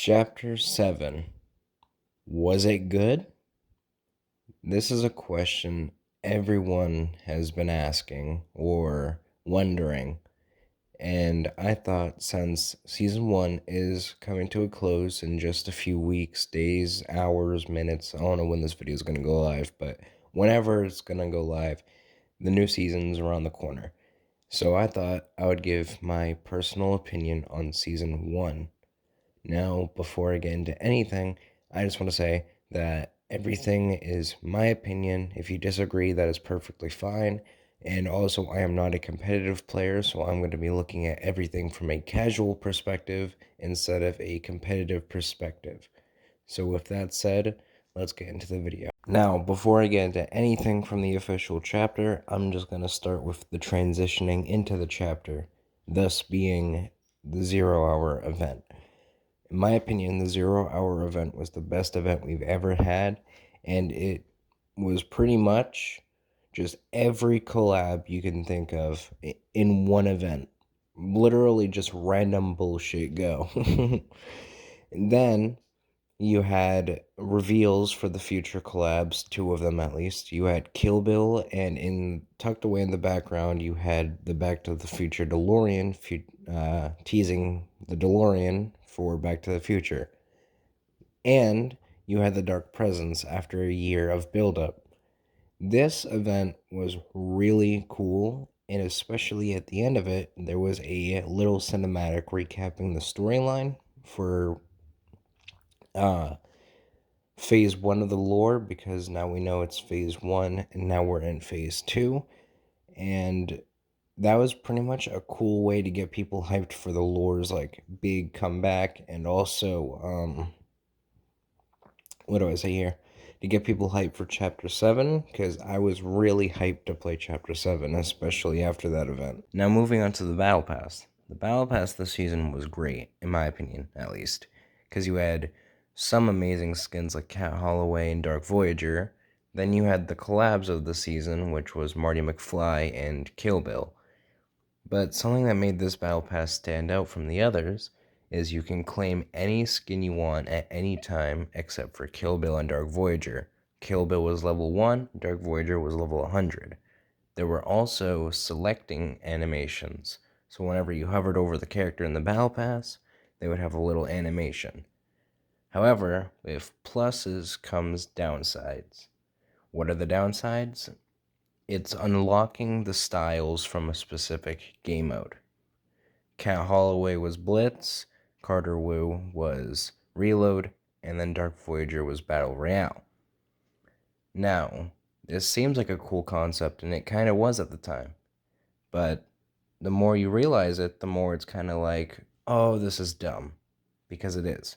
Chapter 7. Was it good? This is a question everyone has been asking or wondering, and I thought since season 1 is coming to a close in just a few weeks, days, hours, minutes, I don't know when this video is going to go live, but whenever it's going to go live, the new season's around the corner. So I thought I would give my personal opinion on season 1. Now, before I get into anything, I just want to say that everything is my opinion. If you disagree, that is perfectly fine. And also, I am not a competitive player, so I'm going to be looking at everything from a casual perspective instead of a competitive perspective. So, with that said, let's get into the video. Now, before I get into anything from the official chapter, I'm just going to start with the transitioning into the chapter, thus being the 0 hour event. In my opinion, the 0 hour event was the best event we've ever had, and it was pretty much just every collab you can think of in one event. Literally just random bullshit go. And then you had reveals for the future collabs, two of them at least. You had Kill Bill, and tucked away in the background, you had the Back to the Future DeLorean, teasing the DeLorean for Back to the Future. And you had the Dark Presence after a year of buildup. This event was really cool, and especially at the end of it, there was a little cinematic recapping the storyline for uh, phase 1 of the lore, because now we know it's phase 1 and now we're in phase 2. And that was pretty much a cool way to get people hyped for the lore's like big comeback, and also what do I say here? To get people hyped for chapter 7, because I was really hyped to play chapter 7, especially after that event. Now moving on to the battle pass. The battle pass this season was great, in my opinion, at least, because you had some amazing skins like Cat Holloway and Dark Voyager. Then you had the collabs of the season, which was Marty McFly and Kill Bill. But something that made this battle pass stand out from the others is you can claim any skin you want at any time except for Kill Bill and Dark Voyager. Kill Bill was level 1, Dark Voyager was level 100. There were also selecting animations, so whenever you hovered over the character in the battle pass, they would have a little animation. However, with pluses comes downsides. What are the downsides? It's unlocking the styles from a specific game mode. Cat Holloway was Blitz, Carter Wu was Reload, and then Dark Voyager was Battle Royale. Now, this seems like a cool concept, and it kind of was at the time. But the more you realize it, the more it's kind of like, oh, this is dumb. Because it is.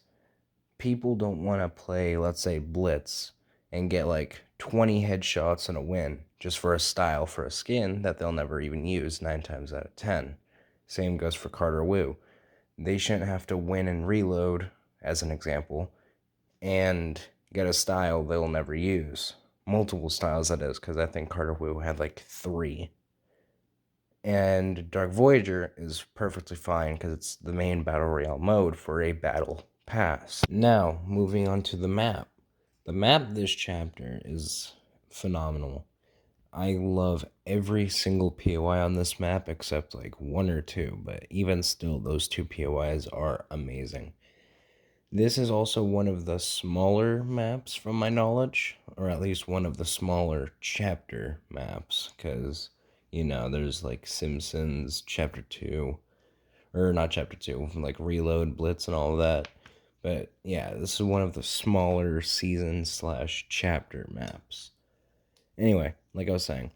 People don't want to play, let's say, Blitz and get like 20 headshots and a win just for a style for a skin that they'll never even use 9 times out of 10. Same goes for Carter Wu. They shouldn't have to win and reload, as an example, and get a style they'll never use. Multiple styles, that is, because I think Carter Wu had like 3. And Dark Voyager is perfectly fine because it's the main Battle Royale mode for a battle pass. Now, moving on to the map. The map this chapter is phenomenal. I love every single POI on this map except like 1 or 2, but even still, those 2 POIs are amazing. This is also one of the smaller maps from my knowledge, or at least one of the smaller chapter maps, because, there's like Simpsons Chapter 2, or not Chapter 2, like Reload, Blitz, and all of that. But yeah, this is one of the smaller season / chapter maps. Anyway, like I was saying,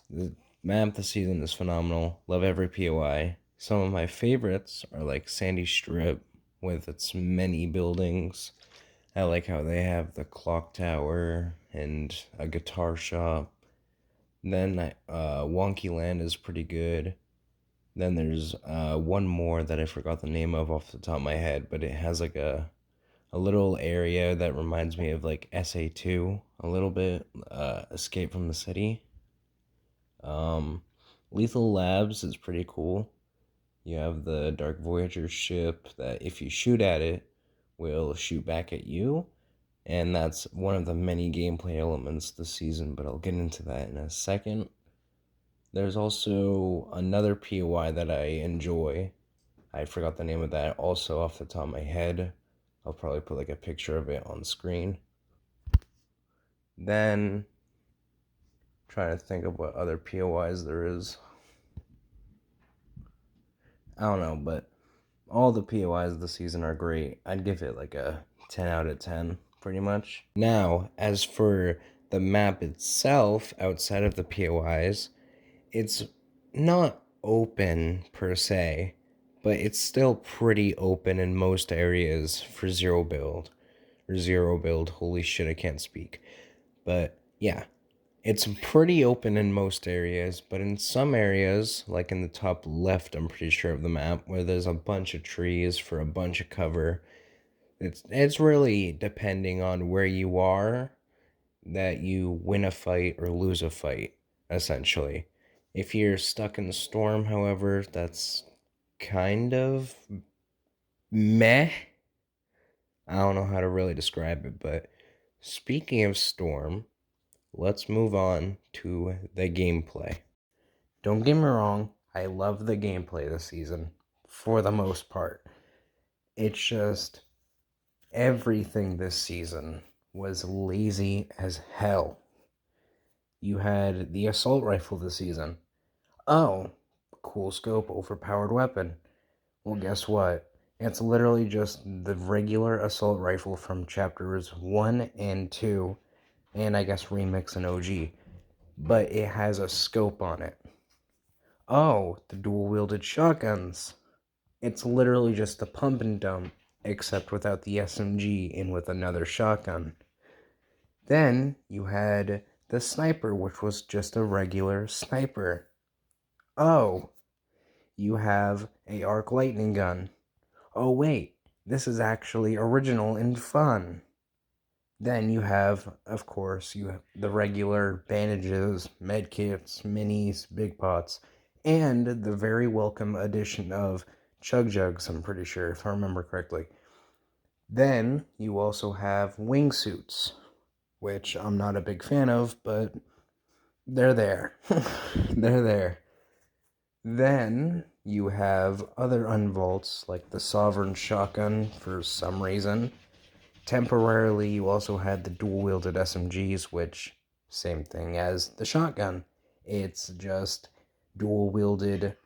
the map this season is phenomenal. Love every POI. Some of my favorites are like Sandy Strip with its many buildings. I like how they have the clock tower and a guitar shop. Then Wonky Land is pretty good. Then there's one more that I forgot the name of off the top of my head, but it has like a little area that reminds me of like SA2 a little bit, Escape from the City. Lethal Labs is pretty cool. You have the Dark Voyager ship that if you shoot at it will shoot back at you. And that's one of the many gameplay elements this season, but I'll get into that in a second. There's also another POI that I enjoy. I forgot the name of that also off the top of my head. I'll probably put like a picture of it on screen. Then, trying to think of what other POIs there is. I don't know, but all the POIs this season are great. I'd give it like a 10 out of 10, pretty much. Now, as for the map itself, outside of the POIs, it's not open per se, but it's still pretty open in most areas for zero build. Or zero build, holy shit, I can't speak. But yeah, it's pretty open in most areas, but in some areas, like in the top left, I'm pretty sure of the map, where there's a bunch of trees for a bunch of cover, it's really depending on where you are that you win a fight or lose a fight, essentially. If you're stuck in the storm, however, that's kind of meh. I don't know how to really describe it, but speaking of storm, let's move on to the gameplay. Don't get me wrong, I love the gameplay this season, for the most part. It's just everything this season was lazy as hell. You had the assault rifle this season. Oh, cool scope, overpowered weapon. Well, guess what? It's literally just the regular assault rifle from chapters 1 and 2, and I guess Remix and OG. But it has a scope on it. Oh, the dual-wielded shotguns. It's literally just a pump and dump, except without the SMG and with another shotgun. Then you had the sniper, which was just a regular sniper. Oh, you have a arc lightning gun. Oh wait, this is actually original and fun. Then you have, of course, you have the regular bandages, medkits, minis, big pots, and the very welcome addition of chug jugs, I'm pretty sure, if I remember correctly. Then you also have wingsuits, which I'm not a big fan of, but they're there. They're there. Then you have other unvaults like the Sovereign Shotgun for some reason. Temporarily, you also had the dual-wielded SMGs, which, same thing as the shotgun. It's just dual-wielded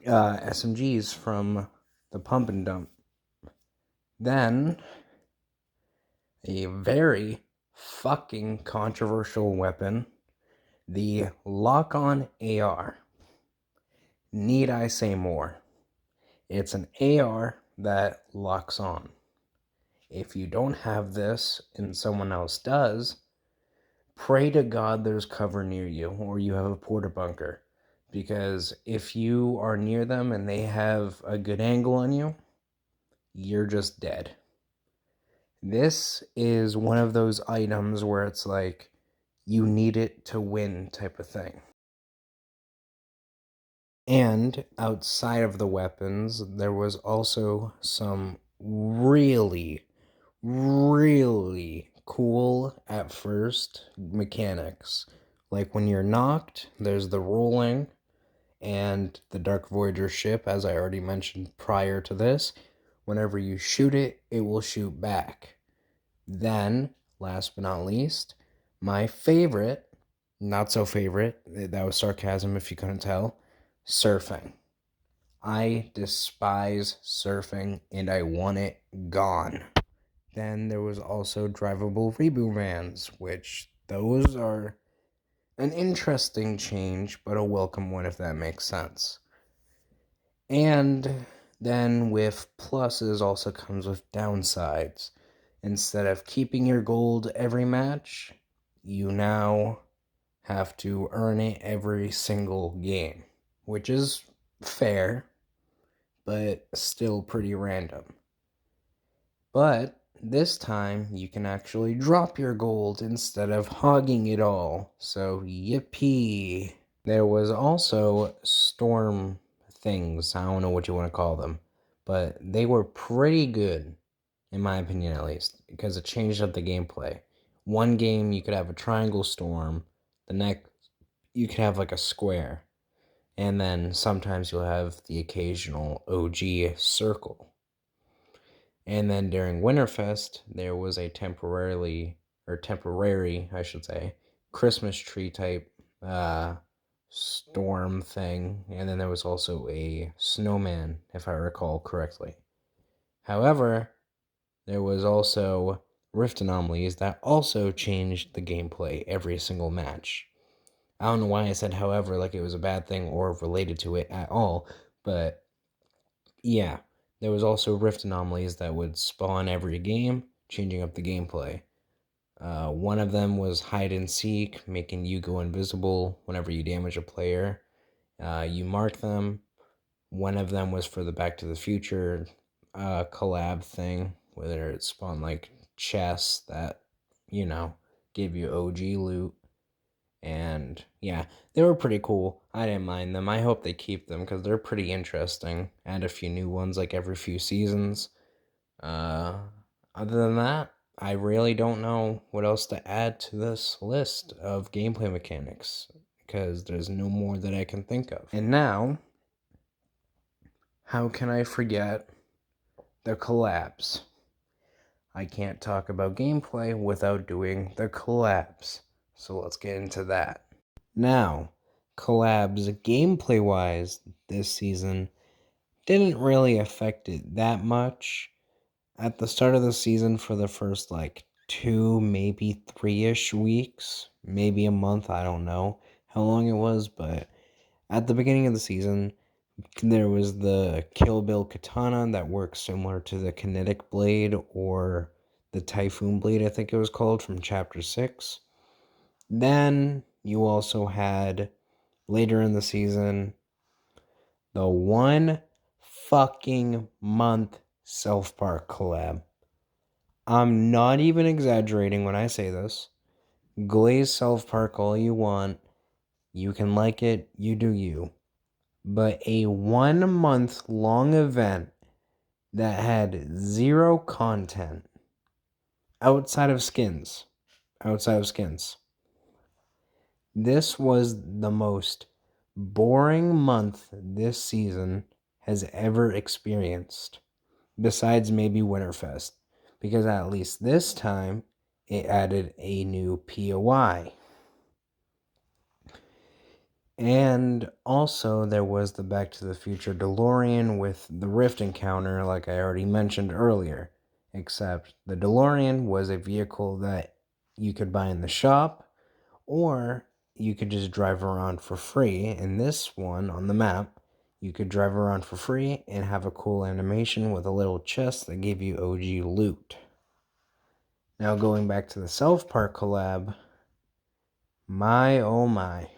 SMGs from the pump and dump. Then, a very fucking controversial weapon, the lock-on AR. Need I say more? It's an AR that locks on. If you don't have this and someone else does, pray to God there's cover near you or you have a porta bunker. Because if you are near them and they have a good angle on you, you're just dead. This is one of those items where it's like, you need it to win type of thing. And outside of the weapons, there was also some really cool at first mechanics. Like when you're knocked, there's the rolling and the Dark Voyager ship, as I already mentioned prior to this. Whenever you shoot it, it will shoot back. Then, last but not least, my favorite, not so favorite, that was sarcasm if you couldn't tell, surfing. I despise surfing and I want it gone. Then there was also drivable reboot vans, which those are an interesting change, but a welcome one if that makes sense. And then with pluses also comes with downsides. Instead of keeping your gold every match, you now have to earn it every single game, which is fair, but still pretty random. But this time, you can actually drop your gold instead of hogging it all, so yippee! There was also storm things, I don't know what you want to call them, but they were pretty good, in my opinion at least, because it changed up the gameplay. One game you could have a triangle storm, the next you could have like a square, and then sometimes you'll have the occasional OG circle. And then during Winterfest, there was a temporary, I should say, Christmas tree type storm thing. And then there was also a snowman, if I recall correctly. However, there was also rift anomalies that also changed the gameplay every single match. I don't know why I said however, like it was a bad thing or related to it at all, but yeah, there was also rift anomalies that would spawn every game, changing up the gameplay. One of them was hide and seek, making you go invisible whenever you damage a player. You mark them. One of them was for the Back to the Future collab thing, where it spawned like chests that, gave you OG loot. And yeah, they were pretty cool. I didn't mind them. I hope they keep them because they're pretty interesting. Add a few new ones like every few seasons. Uh, Other than that, I really don't know what else to add to this list of gameplay mechanics because there's no more that I can think of. And now, how can I forget the collabs? I can't talk about gameplay without doing the collabs. So let's get into that. Now, collabs gameplay wise this season didn't really affect it that much. At the start of the season, for the first like 2, maybe 3-ish weeks, maybe a month, I don't know how long it was, but at the beginning of the season, there was the Kill Bill katana that works similar to the kinetic blade or the typhoon blade, I think it was called, from chapter 6. Then you also had later in the season the 1 fucking month South Park collab. I'm not even exaggerating when I say this. Glaze South Park all you want. You can like it, you do you. But a 1 month long event that had 0 content outside of skins. This was the most boring month this season has ever experienced, besides maybe Winterfest, because at least this time it added a new POI. And also there was the Back to the Future DeLorean with the Rift encounter, like I already mentioned earlier, except the DeLorean was a vehicle that you could buy in the shop, or you could just drive around for free. In this one on the map, you could drive around for free and have a cool animation with a little chest that gave you OG loot. Now going back to the South Park collab, my oh my.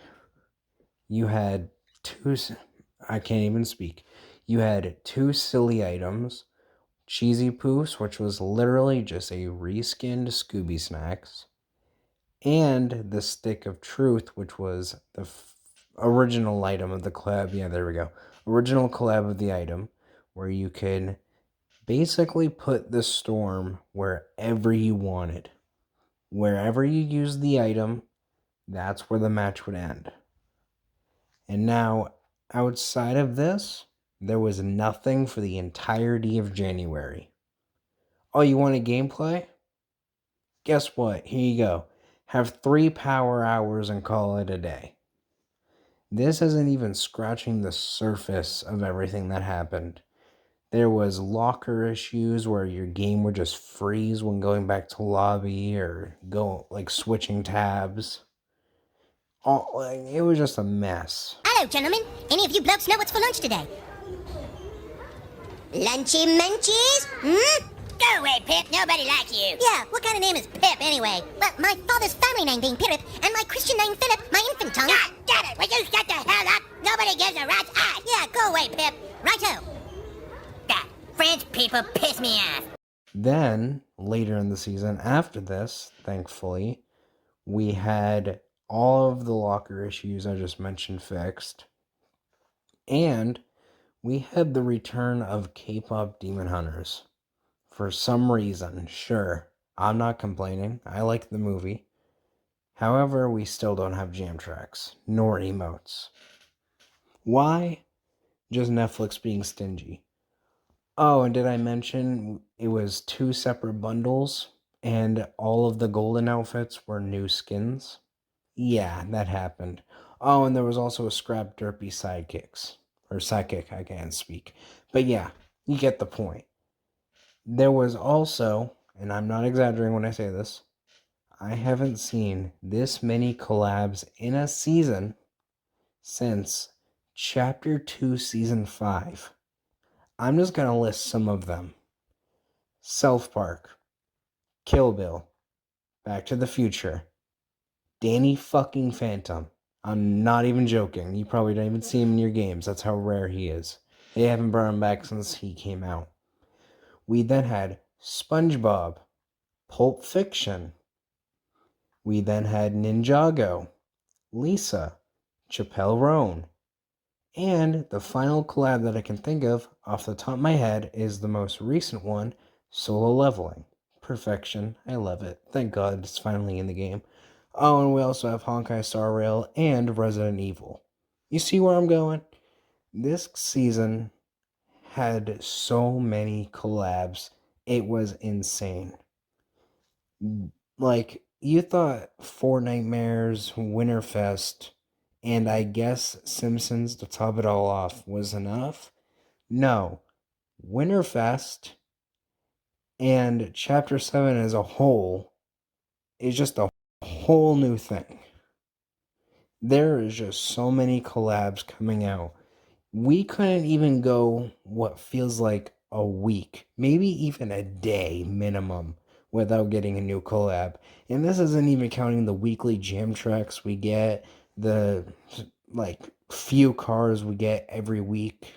You had I can't even speak. You had 2 silly items, Cheesy Poofs, which was literally just a reskinned Scooby Snacks, and the Stick of Truth, which was the original item of the collab. Yeah, there we go. Original collab of the item, where you could basically put the storm wherever you wanted. Wherever you used the item, that's where the match would end. And now, outside of this, there was nothing for the entirety of January. Oh, you want a gameplay? Guess what? Here you go. Have 3 power hours and call it a day. This isn't even scratching the surface of everything that happened. There was locker issues where your game would just freeze when going back to lobby or go like switching tabs. It was just a mess. Hello, gentlemen. Any of you blokes know what's for lunch today? Lunchy munchies? Go away, Pip. Nobody likes you. Yeah, what kind of name is Pip, anyway? Well, my father's family name being Pirip, and my Christian name Philip, my infant tongue. God damn it! Will you shut the hell up? Nobody gives a rat's ass. Yeah, go away, Pip. Righto. God, French people piss me off. Then, later in the season, after this, thankfully, we had all of the locker issues I just mentioned fixed. And we had the return of K-pop Demon Hunters. For some reason, sure, I'm not complaining. I like the movie. However, we still don't have jam tracks, nor emotes. Why? Just Netflix being stingy. Oh, and did I mention it was 2 separate bundles and all of the golden outfits were new skins? Yeah, that happened. Oh, and there was also a scrap derpy sidekicks. Or sidekick, I can't speak. But yeah, you get the point. There was also, and I'm not exaggerating when I say this, I haven't seen this many collabs in a season since Chapter 2, Season 5. I'm just going to list some of them. South Park, Kill Bill, Back to the Future, Danny fucking Phantom. I'm not even joking. You probably don't even see him in your games. That's how rare he is. They haven't brought him back since he came out. We then had SpongeBob, Pulp Fiction. We then had Ninjago, Lisa, Chappelle Roan. And the final collab that I can think of off the top of my head is the most recent one, Solo Leveling. Perfection. I love it. Thank God it's finally in the game. Oh, and we also have Honkai Star Rail and Resident Evil. You see where I'm going? This season had so many collabs. It was insane. Like, you thought Fortnitemares, Winterfest, and I guess Simpsons to top it all off was enough? No. Winterfest and Chapter 7 as a whole is just a whole new thing. There is just so many collabs coming out. We couldn't even go what feels like a week, maybe even a day minimum, without getting a new collab. And this isn't even counting the weekly jam tracks we get, the like few cars we get every week,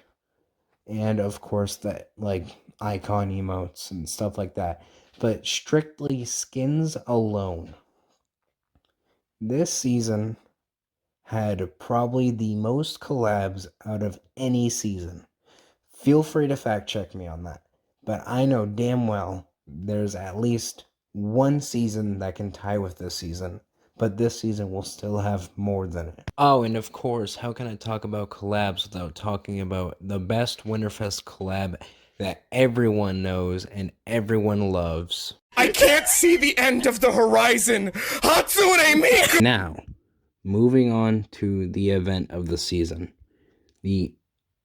and of course that like icon emotes and stuff like that. But strictly skins alone, this season had probably the most collabs out of any season. Feel free to fact check me on that. But I know damn well there's at least one season that can tie with this season. But this season will still have more than it. Oh, and of course, how can I talk about collabs without talking about the best Winterfest collab that everyone knows and everyone loves? I can't see the end of the horizon! Hatsune Miku! Now, moving on to the event of the season.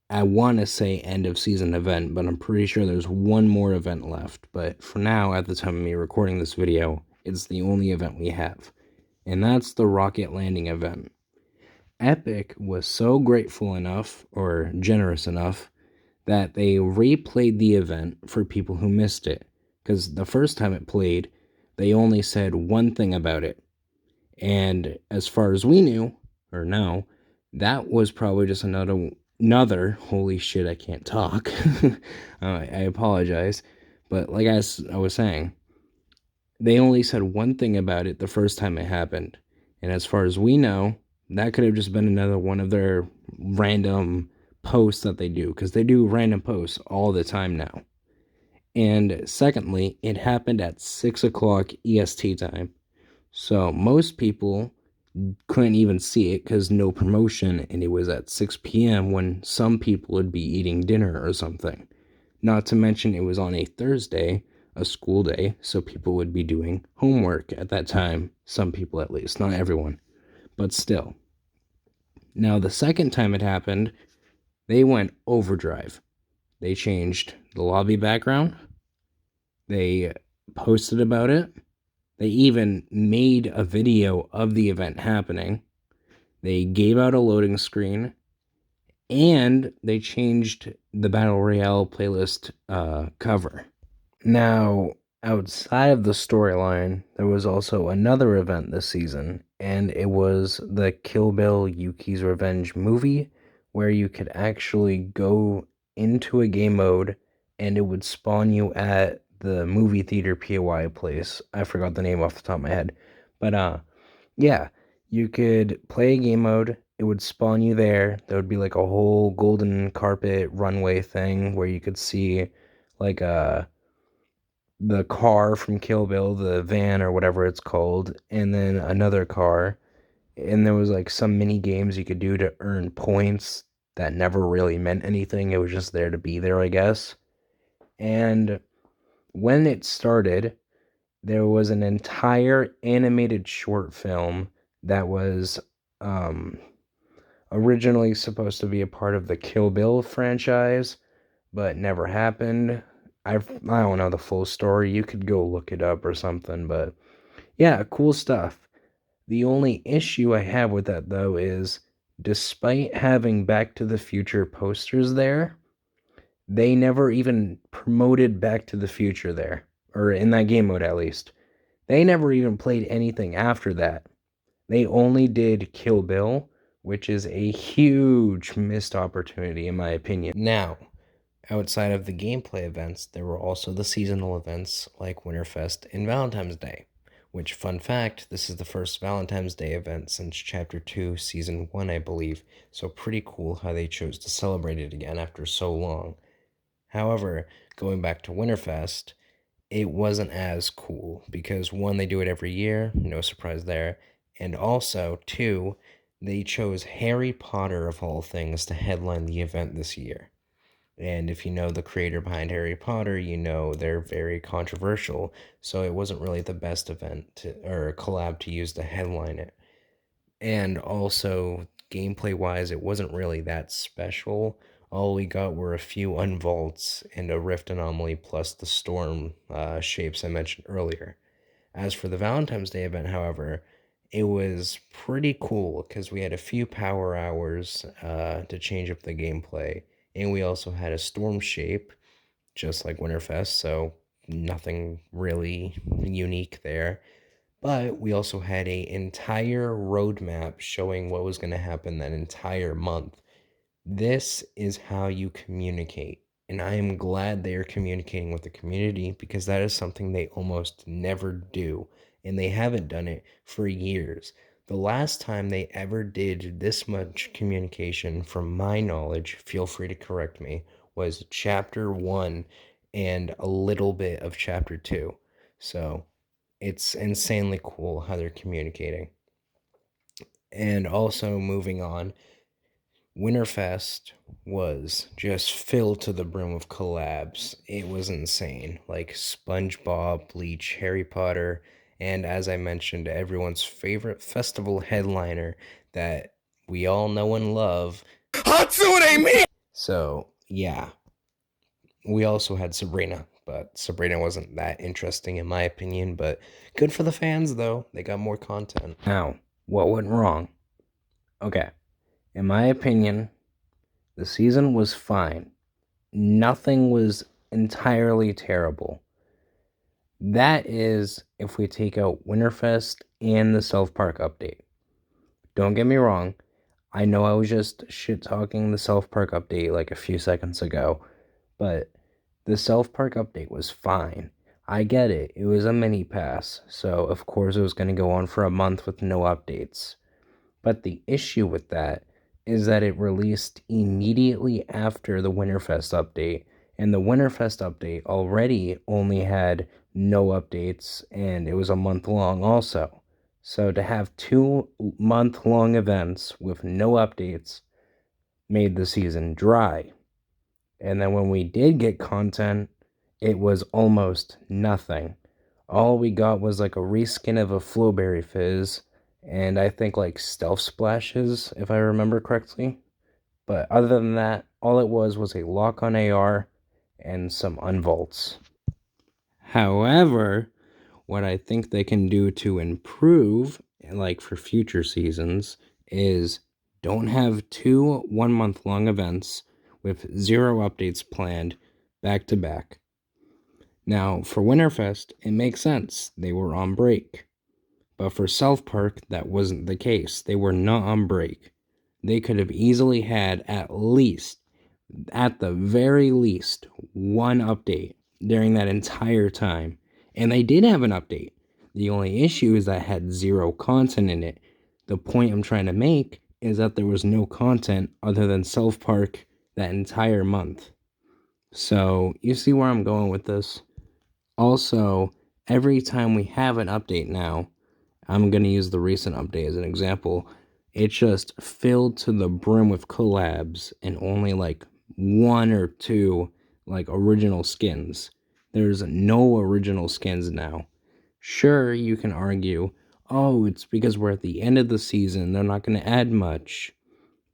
I want to say end of season event, but I'm pretty sure there's one more event left. But for now, at the time of me recording this video, it's the only event we have. And that's the rocket landing event. Epic was so grateful enough, or generous enough, that they replayed the event for people who missed it. Because the first time it played, they only said one thing about it. And as far as we knew, or know, that was probably just another holy shit, I can't talk. I apologize. But like I was saying, they only said one thing about it the first time it happened. And as far as we know, that could have just been another one of their random posts that they do. Because they do random posts all the time now. And secondly, it happened at 6 o'clock EST time. So most people couldn't even see it because no promotion, and it was at 6 p.m. when some people would be eating dinner or something. Not to mention it was on a Thursday, a school day, so people would be doing homework at that time. Some people at least, not everyone, but still. Now the second time it happened, they went overdrive. They changed the lobby background. They posted about it. They even made a video of the event happening. They gave out a loading screen. And they changed the Battle Royale playlist cover. Now, outside of the storyline, there was also another event this season. And it was the Kill Bill Yuki's Revenge movie, where you could actually go into a game mode and it would spawn you at the movie theater POI place. I forgot the name off the top of my head. But yeah, you could play a game mode it would spawn you there. There would be like a whole golden carpet runway thing where you could see like the car from Kill Bill, the van or whatever it's called, and then another car. And there was like some mini games you could do to earn points that never really meant anything. It was just there to be there, I guess. And when it started, there was an entire animated short film that was originally supposed to be a part of the Kill Bill franchise, but never happened. I don't know the full story. You could go look it up or something, but yeah, cool stuff. The only issue I have with that, though, is despite having Back to the Future posters there, they never even promoted Back to the Future there, or in that game mode at least. They never even played anything after that. They only did Kill Bill, which is a huge missed opportunity in my opinion. Now, outside of the gameplay events, there were also the seasonal events like Winterfest and Valentine's Day. Which, fun fact, this is the first Valentine's Day event since Chapter 2, Season 1, I believe, so pretty cool how they chose to celebrate it again after so long. However, going back to Winterfest, it wasn't as cool because, one, they do it every year, no surprise there, and also, two, they chose Harry Potter, of all things, to headline the event this year. And if you know the creator behind Harry Potter, you know they're very controversial. So it wasn't really the best event or collab to use to headline it. And also, gameplay wise, it wasn't really that special. All we got were a few unvaults and a rift anomaly plus the storm shapes I mentioned earlier. As for the Valentine's Day event, however, it was pretty cool because we had a few power hours to change up the gameplay. And we also had a storm shape, just like Winterfest, so nothing really unique there. But we also had an entire roadmap showing what was going to happen that entire month. This is how you communicate. And I am glad they are communicating with the community because that is something they almost never do. And they haven't done it for years. The last time they ever did this much communication, from my knowledge, feel free to correct me, was Chapter 1 and a little bit of Chapter 2. So it's insanely cool how they're communicating. And also, moving on, Winterfest was just filled to the brim of collabs. It was insane. Like SpongeBob, Bleach, Harry Potter, and as I mentioned, everyone's favorite festival headliner that we all know and love, Hatsune Miku! So, yeah. We also had Sabrina, but Sabrina wasn't that interesting in my opinion, but good for the fans though. They got more content. Now, what went wrong? Okay, in my opinion, the season was fine. Nothing was entirely terrible. That is if we take out Winterfest and the South Park update. Don't get me wrong, I know I was just shit-talking the South Park update like a few seconds ago, but the South Park update was fine. I get it, it was a mini pass, so of course it was going to go on for a month with no updates. But the issue with that is that it released immediately after the Winterfest update, and the Winterfest update already only had no updates, and it was a month long also. So to have 2-month-long events with no updates made the season dry. And then when we did get content, it was almost nothing. All we got was like a reskin of a Flowberry Fizz, and I think like Stealth Splashes, if I remember correctly. But other than that, all it was a lock on AR and some unvaults. However, what I think they can do to improve, like for future seasons, is don't have 2 1-month-long events with 0 updates planned back to back. Now, for Winterfest, it makes sense. They were on break. But for South Park, that wasn't the case. They were not on break. They could have easily had at the very least, 1 update during that entire time. And they did have an update. The only issue is that it had 0 content in it. The point I'm trying to make is that there was no content other than South Park that entire month. So you see where I'm going with this. Also, every time we have an update now, I'm going to use the recent update as an example. It just filled to the brim with collabs and only like one or two like original skins. There's no original skins now. Sure, you can argue, oh, it's because we're at the end of the season, they're not going to add much.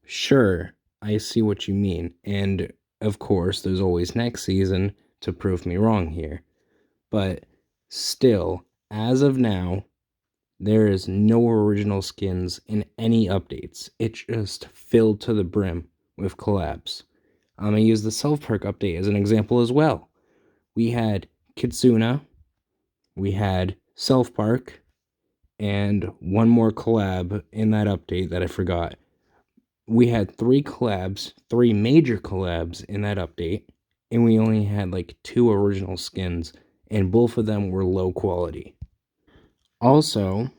Sure, I see what you mean. And of course, there's always next season to prove me wrong here. But still, as of now, there is no original skins in any updates. It just filled to the brim with collabs. I'm going to use the South Park update as an example as well. We had Kitsuna, we had South Park, and one more collab in that update that I forgot. We had 3 collabs, 3 major collabs in that update, and we only had like 2 original skins, and both of them were low quality. Also,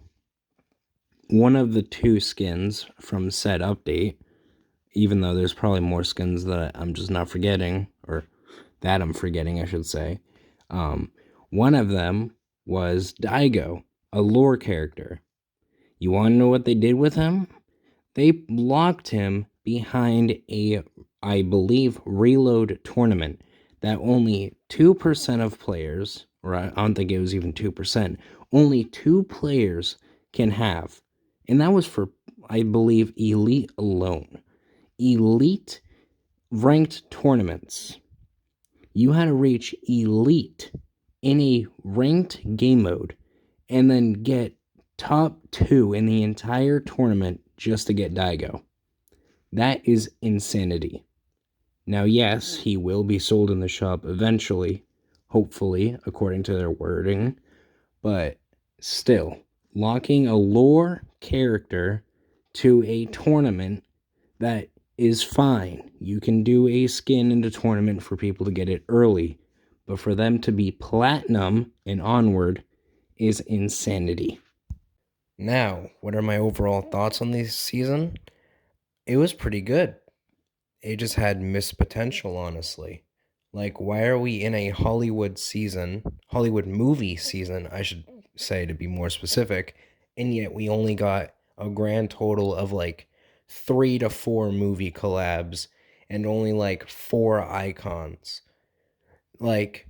one of the 2 skins from said update, even though there's probably more skins that I'm just not forgetting, or that I'm forgetting, I should say, one of them was Daigo, a lore character. You want to know what they did with him? They locked him behind a, I believe, reload tournament that only 2% of players, or I don't think it was even 2%, only 2 players can have. And that was for, I believe, Elite alone. Elite ranked tournaments. You had to reach Elite in a ranked game mode and then get top 2 in the entire tournament just to get Daigo. That is insanity. Now, yes, he will be sold in the shop eventually, hopefully, according to their wording, but still, locking a lore character to a tournament that is fine. You can do a skin in the tournament for people to get it early, but for them to be platinum and onward is insanity. Now, what are my overall thoughts on this season? It was pretty good. It just had missed potential, honestly. Like, why are we in a Hollywood movie season, I should say, to be more specific, and yet we only got a grand total of like 3 to 4 movie collabs and only like 4 icons? Like,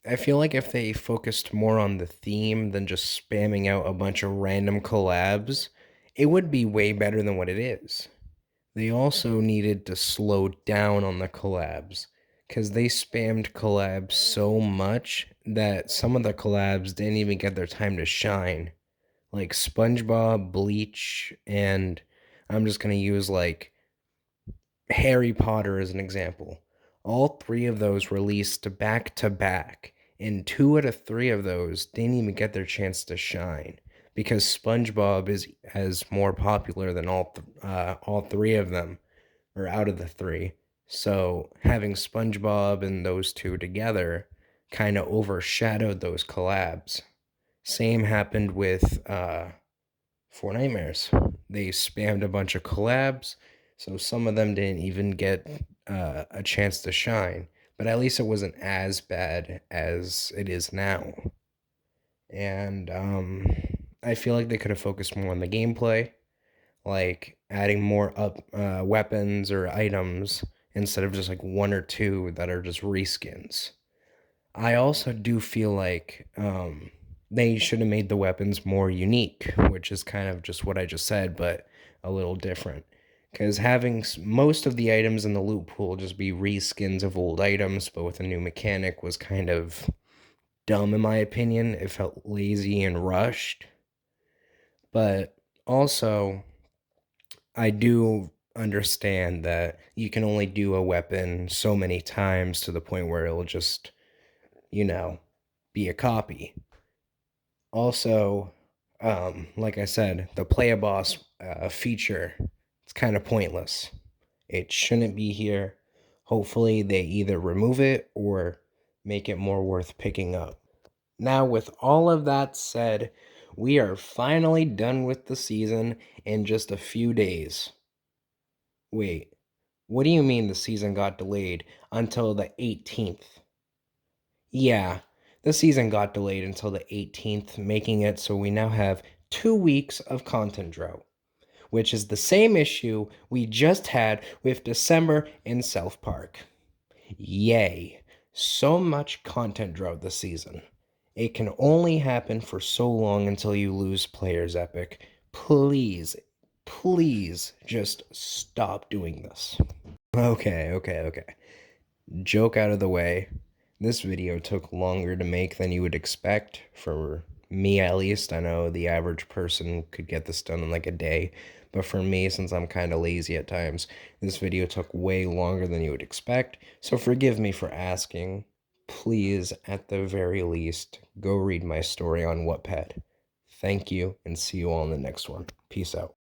I feel like if they focused more on the theme than just spamming out a bunch of random collabs, it would be way better than what it is. They also needed to slow down on the collabs because they spammed collabs so much that some of the collabs didn't even get their time to shine. Like SpongeBob, Bleach, and I'm just going to use like Harry Potter as an example. All 3 of those released back to back, and 2 out of 3 of those didn't even get their chance to shine because SpongeBob is as more popular than all 3 of them, or out of the 3. So having SpongeBob and those 2 together kind of overshadowed those collabs. Same happened with Four Nightmares. They spammed a bunch of collabs, so some of them didn't even get a chance to shine. But at least it wasn't as bad as it is now. And I feel like they could have focused more on the gameplay, like adding more weapons or items instead of just like 1 or 2 that are just reskins. I also do feel like they should have made the weapons more unique, which is kind of just what I just said, but a little different. Because having most of the items in the loot pool just be reskins of old items, but with a new mechanic, was kind of dumb in my opinion. It felt lazy and rushed. But also, I do understand that you can only do a weapon so many times to the point where it'll just, be a copy. Also, like I said, the play a boss feature, it's kind of pointless. It shouldn't be here. Hopefully, they either remove it or make it more worth picking up. Now, with all of that said, we are finally done with the season in just a few days. Wait, what do you mean the season got delayed until the 18th? Yeah, the season got delayed until the 18th, making it so we now have 2 weeks of content drought, which is the same issue we just had with December in South Park. Yay, so much content drought this season. It can only happen for so long until you lose players, Epic. Please, please just stop doing this. Okay. Joke out of the way. This video took longer to make than you would expect. For me, at least. I know the average person could get this done in like a day. But for me, since I'm kind of lazy at times, this video took way longer than you would expect. So forgive me for asking. Please, at the very least, go read my story on Wattpad. Thank you, and see you all in the next one. Peace out.